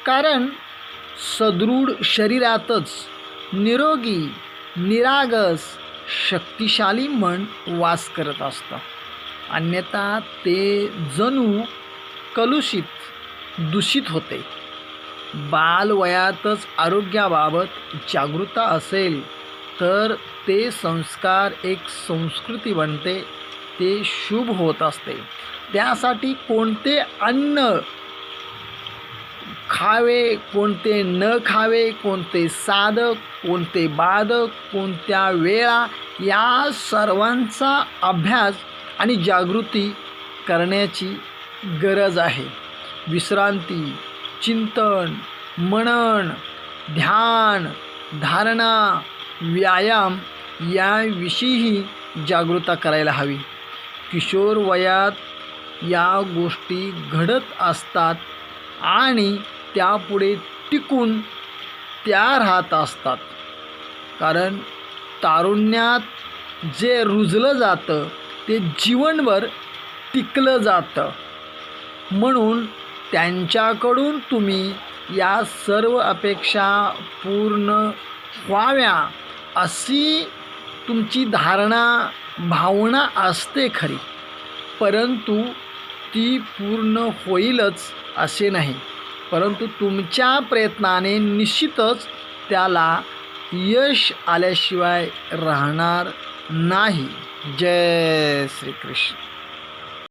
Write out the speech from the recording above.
कारण सदृढ शरीरातच निरोगी निरागस शक्तिशाली मन वास करत असतं, अन्यथा ते जणू कलुषित दूषित होते. बालवयातच आरोग्याबाबत जागरूकता असेल तर ते संस्कार एक संस्कृती बनते, ते शुभ होत असते. त्यासाठी कोणते अन्न खावे कोणते न खावे, कोणते साधक कोणते बाधक, कोणत्या वेळा, या सर्वांचा अभ्यास आणि जागृती करण्याची गरज आहे. विश्रांती, चिंतन, मनन, ध्यान, धारणा, व्यायाम याविषयीही जागरूकता करायला हवी. किशोर वयात या गोष्टी घडत असतात आणि त्यापुढे टिकून त्या राहत असतात. कारण तारुण्यात जे रुजलं जातं ते जीवनभर टिकलं जातं. म्हणून त्यांच्याकडून तुम्ही या सर्व अपेक्षा पूर्ण व्हाव्या अशी तुमची धारणा भावना असते खरी, परंतु ती पूर्ण होईलच असे नाही. परंतु तुमच्या प्रयत्नाने निश्चितच त्याला यश आल्याशिवाय राहणार नाही. जय श्री कृष्ण.